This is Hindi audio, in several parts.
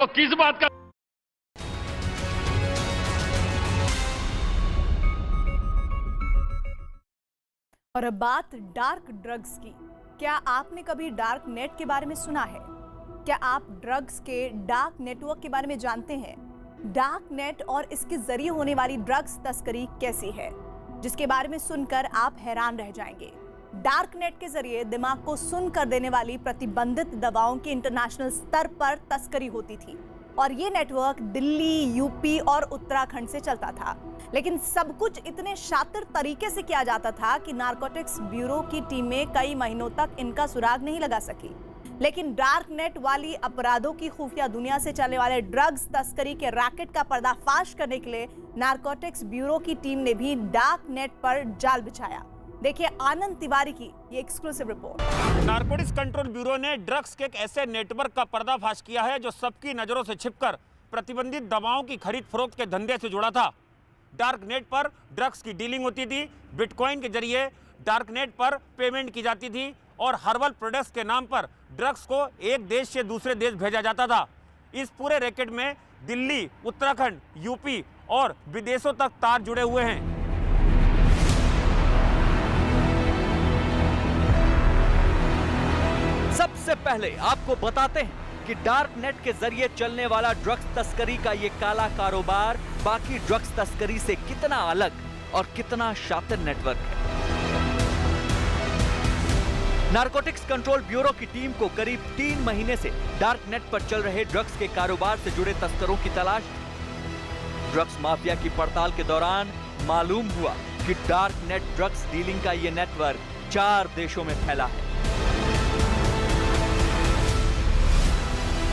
तो किस बात का? और अब बात डार्क ड्रग्स की। क्या आपने कभी डार्क नेट के बारे में सुना है? क्या आप ड्रग्स के डार्क नेटवर्क के बारे में जानते हैं? डार्क नेट और इसके जरिए होने वाली ड्रग्स तस्करी कैसी है, जिसके बारे में सुनकर आप हैरान रह जाएंगे। डार्क नेट के जरिए दिमाग को सुन कर देने वाली प्रतिबंधित दवाओं की इंटरनेशनल स्तर पर तस्करी होती थी और ये नेटवर्क दिल्ली, यूपी और उत्तराखंड से चलता था। लेकिन सब कुछ इतने शातिर तरीके से किया जाता था कि नारकोटिक्स ब्यूरो की टीमें कई महीनों तक इनका सुराग नहीं लगा सकी। लेकिन डार्क नेट वाली अपराधों की खुफिया दुनिया से चलने वाले ड्रग्स तस्करी के रैकेट का पर्दाफाश करने के लिए नारकोटिक्स ब्यूरो की टीम ने भी डार्क नेट पर जाल बिछाया। देखिए आनंद तिवारी की ये exclusive report. Narcotics control bureau ने ड्रग्स के एक ऐसे नेटवर्क का पर्दाफाश किया है जो सबकी नजरों से छिपकर प्रतिबंधित दवाओं की खरीद फरोख्त के धंधे से जुड़ा था। डार्क नेट पर ड्रग्स की डीलिंग होती थी, बिटकॉइन के जरिए डार्क नेट पर पेमेंट की जाती थी और हर्बल प्रोडक्ट्स के नाम पर ड्रग्स को एक देश से दूसरे देश भेजा जाता था। इस पूरे रैकेट में दिल्ली, उत्तराखंड, यूपी और विदेशों तक तार जुड़े हुए हैं। सबसे पहले आपको बताते हैं कि डार्क नेट के जरिए चलने वाला ड्रग्स तस्करी का ये काला कारोबार बाकी ड्रग्स तस्करी से कितना अलग और कितना शातिर नेटवर्क है। नारकोटिक्स कंट्रोल ब्यूरो की टीम को करीब 3 महीने से डार्क नेट पर चल रहे ड्रग्स के कारोबार से जुड़े तस्करों की तलाश। ड्रग्स माफिया की पड़ताल के दौरान मालूम हुआ कि डार्क नेट ड्रग्स डीलिंग का ये नेटवर्क 4 देशों में फैला है।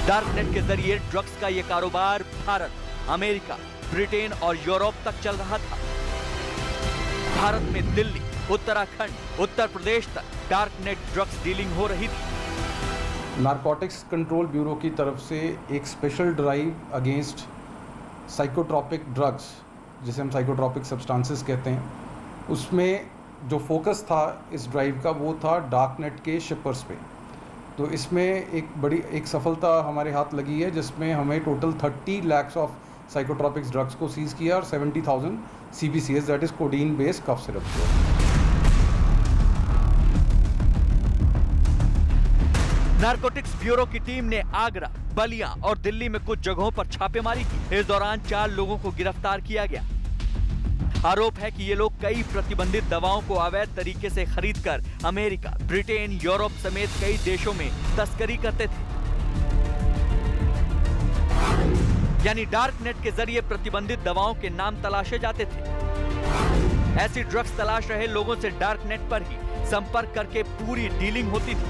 डार्क नेट के जरिए ड्रग्स का ये कारोबार भारत, अमेरिका, ब्रिटेन और यूरोप तक चल रहा था। भारत में दिल्ली, उत्तराखंड, उत्तर प्रदेश तक डार्क नेट ड्रग्स डीलिंग हो रही थी। नारकोटिक्स कंट्रोल ब्यूरो की तरफ से एक special drive against psychotropic drugs, जिसे हम साइकोट्रॉपिक सब्सटेंसेस कहते हैं, उसमें जो फोकस था इस ड्राइव का वो था डार्क नेट के शिपर्स पे। तो इसमें एक सफलता हमारे हाथ लगी है, जिसमें हमें total 30 lakh of psychotropics drugs को सीज किया और 70,000 CBCS that is codeine based cough syrup. Narcotics bureau की टीम ने आगरा, बलिया और दिल्ली में कुछ जगहों पर छापेमारी की। इस दौरान 4 लोगों को गिरफ्तार किया गया। आरोप है कि ये लोग कई प्रतिबंधित दवाओं को अवैध तरीके से खरीदकर अमेरिका, ब्रिटेन, यूरोप समेत कई देशों में तस्करी करते थे। यानी डार्क नेट के जरिए प्रतिबंधित दवाओं के नाम तलाशे जाते थे। ऐसी ड्रग्स तलाश रहे लोगों से डार्क नेट पर ही संपर्क करके पूरी डीलिंग होती थी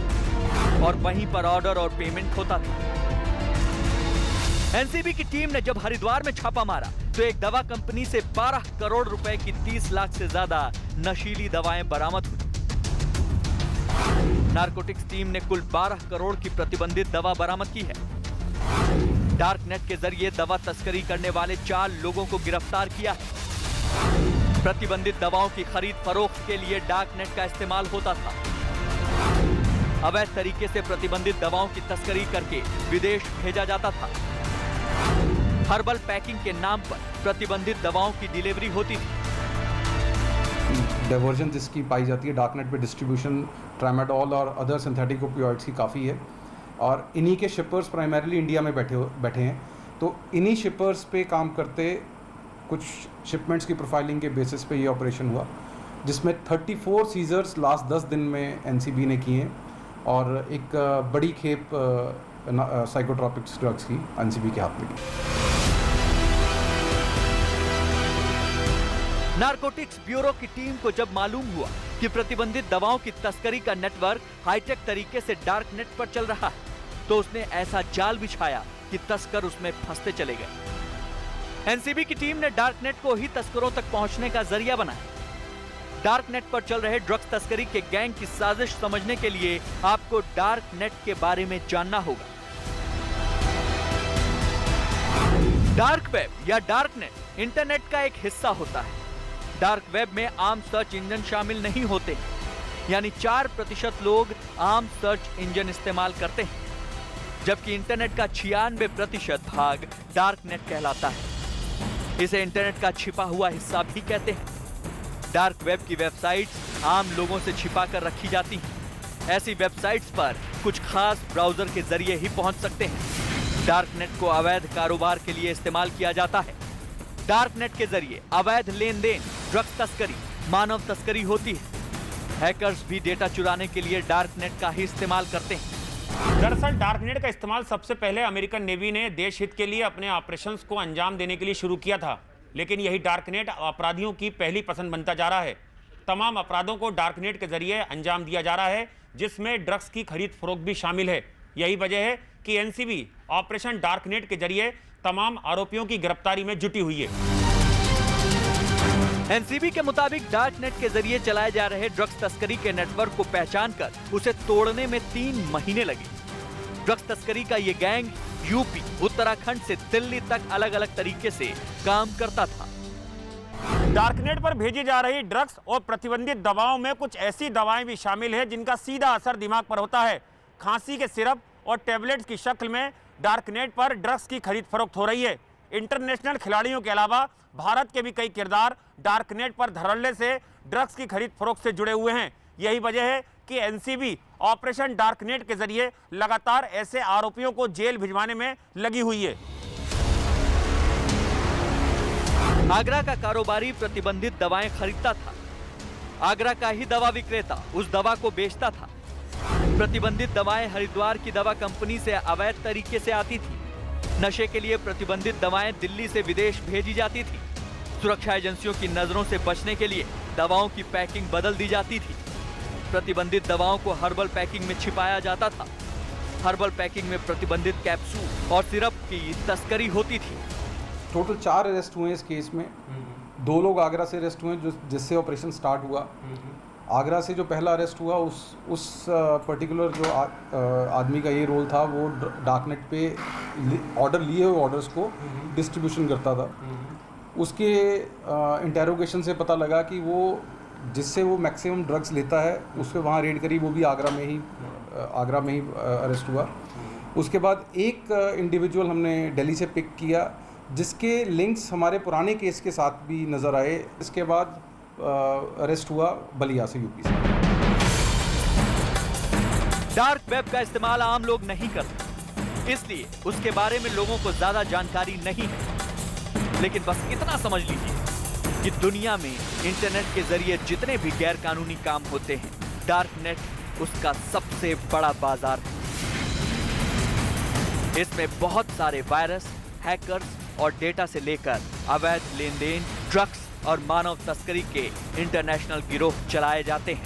और वहीं पर ऑर्डर और पेमेंट होता था। एनसीबी की टीम ने जब हरिद्वार में छापा मारा तो एक दवा कंपनी से 12 करोड़ रुपए की 30 लाख से ज्यादा नशीली दवाएं बरामद हुई। नारकोटिक्स टीम ने कुल 12 करोड़ की प्रतिबंधित दवा बरामद की है। डार्क नेट के जरिए दवा तस्करी करने वाले 4 लोगों को गिरफ्तार किया है। प्रतिबंधित दवाओं की खरीद फरोख्त के लिए डार्क नेट का इस्तेमाल होता था। अवैध तरीके से प्रतिबंधित दवाओं की तस्करी करके विदेश भेजा जाता था। हर्बल पैकिंग के नाम पर प्रतिबंधित दवाओं की डिलीवरी होती थी। डाइवर्जन जिसकी पाई जाती है डार्क नेट पे, डिस्ट्रीब्यूशन ट्रामाडोल और अदर सिंथेटिक ओपियोइड्स की काफ़ी है और इन्हीं के शिपर्स प्राइमरीली इंडिया में बैठे हैं। तो इन्हीं शिपर्स पे काम करते कुछ शिपमेंट्स की प्रोफाइलिंग के बेसिस पे ये ऑपरेशन हुआ, जिसमें 34 सीजर्स लास्ट 10 दिन में एनसीबी ने किए हैं और एक बड़ी खेप साइकोट्रॉपिक्स ड्रग्स की एनसीबी के हाथ में की। नारकोटिक्स ब्यूरो की टीम को जब मालूम हुआ कि प्रतिबंधित दवाओं की तस्करी का नेटवर्क हाईटेक तरीके से डार्क नेट पर चल रहा है, तो उसने ऐसा जाल बिछाया कि तस्कर उसमें फंसते चले गए। एनसीबी की टीम ने डार्क नेट को ही तस्करों तक पहुंचने का जरिया बनाया। डार्क नेट पर चल रहे ड्रग्स तस्करी के गैंग की साजिश समझने के लिए आपको डार्क नेट के बारे में जानना होगा। डार्क वेब या डार्क नेट इंटरनेट का एक हिस्सा होता है। डार्क वेब में आम सर्च इंजन शामिल नहीं होते, यानी 4% लोग आम सर्च इंजन इस्तेमाल करते हैं। जबकि इंटरनेट का 96% भाग डार्क नेट कहलाता है। इसे इंटरनेट का छिपा हुआ हिस्सा भी कहते हैं। डार्क वेब की वेबसाइट्स आम लोगों से छिपा कर रखी जाती हैं। ऐसी वेबसाइट्स पर कुछ खास ब्राउजर के जरिए ही पहुंच सकते हैं। डार्क नेट को अवैध कारोबार के लिए इस्तेमाल किया जाता है। डार्क नेट के जरिए अवैध लेन देन, ड्रग्स तस्करी, मानव तस्करी होती है। हैकर्स भी डेटा चुराने के लिए डार्क नेट का ही इस्तेमाल करते हैं। दरअसल डार्क नेट का इस्तेमाल सबसे पहले अमेरिकन नेवी ने देश हित के लिए अपने ऑपरेशंस को अंजाम देने के लिए शुरू किया था, लेकिन यही डार्क नेट अपराधियों की पहली पसंद बनता जा रहा है। तमाम अपराधों को डार्क नेट के जरिए अंजाम दिया जा रहा है, जिसमें ड्रग्स की खरीद फरोख्त भी शामिल है। यही वजह है कि एनसीबी ऑपरेशन डार्क नेट के जरिए तमाम आरोपियों की गिरफ्तारी में जुटी हुई है। एनसीबी के मुताबिक डार्क नेट के जरिए चलाए जा रहे ड्रग्स तस्करी के नेटवर्क को पहचानकर उसे तोड़ने में 3 महीने लगे। ड्रग्स तस्करी का ये गैंग यूपी, उत्तराखंड से दिल्ली तक अलग अलग तरीके से काम करता था। डार्कनेट पर भेजी जा रही ड्रग्स और प्रतिबंधित दवाओं में कुछ ऐसी दवाएं भी शामिल है जिनका सीधा असर दिमाग पर होता है। खांसी के सिरप और टैबलेट्स की शक्ल में डार्कनेट पर ड्रग्स की खरीद फरोख्त हो रही है। इंटरनेशनल खिलाड़ियों के अलावा भारत के भी कई किरदार डार्कनेट पर धड़ल्ले से ड्रग्स की खरीद फरोख्त से जुड़े हुए हैं। यही वजह है कि एनसीबी ऑपरेशन डार्कनेट के जरिए लगातार ऐसे आरोपियों को जेल भिजवाने में लगी हुई है। आगरा का कारोबारी प्रतिबंधित दवाएं खरीदता था। आगरा का ही दवा विक्रेता उस दवा को बेचता था। प्रतिबंधित दवाएं हरिद्वार की दवा कंपनी से अवैध तरीके से आती थी। नशे के लिए प्रतिबंधित दवाएं दिल्ली से विदेश भेजी जाती थी। सुरक्षा एजेंसियों की नजरों से बचने के लिए दवाओं की पैकिंग बदल दी जाती थी। प्रतिबंधित दवाओं को हर्बल पैकिंग में छिपाया जाता था। हर्बल पैकिंग में प्रतिबंधित कैप्सूल और सिरप की तस्करी होती थी। टोटल 4 अरेस्ट हुए इस केस में। 2 लोग आगरा से अरेस्ट हुए जिससे ऑपरेशन स्टार्ट हुआ। आगरा से जो पहला अरेस्ट हुआ उस पर्टिकुलर जो आदमी का ये रोल था, वो डार्कनेट पे ऑर्डर लिए हुए ऑर्डर्स को डिस्ट्रीब्यूशन करता था। उसके इंटेरोगेशन से पता लगा कि वो जिससे वो मैक्सिमम ड्रग्स लेता है उस पर वहाँ रेड करी, वो भी आगरा में ही अरेस्ट हुआ। उसके बाद एक इंडिविजुअल हमने दिल्ली से पिक किया जिसके लिंक्स हमारे पुराने केस के साथ भी नज़र आए। इसके बाद अरेस्ट हुआ बलिया से, यूपी से। डार्क वेब का इस्तेमाल आम लोग नहीं करते, इसलिए उसके बारे में लोगों को ज्यादा जानकारी नहीं है। लेकिन बस इतना समझ लीजिए कि दुनिया में इंटरनेट के जरिए जितने भी गैर कानूनी काम होते हैं, डार्क नेट उसका सबसे बड़ा बाजार है। इसमें बहुत सारे वायरस, हैकर्स और डेटा से लेकर अवैध लेन देन, ड्रग्स और मानव तस्करी के इंटरनेशनल गिरोह चलाए जाते हैं।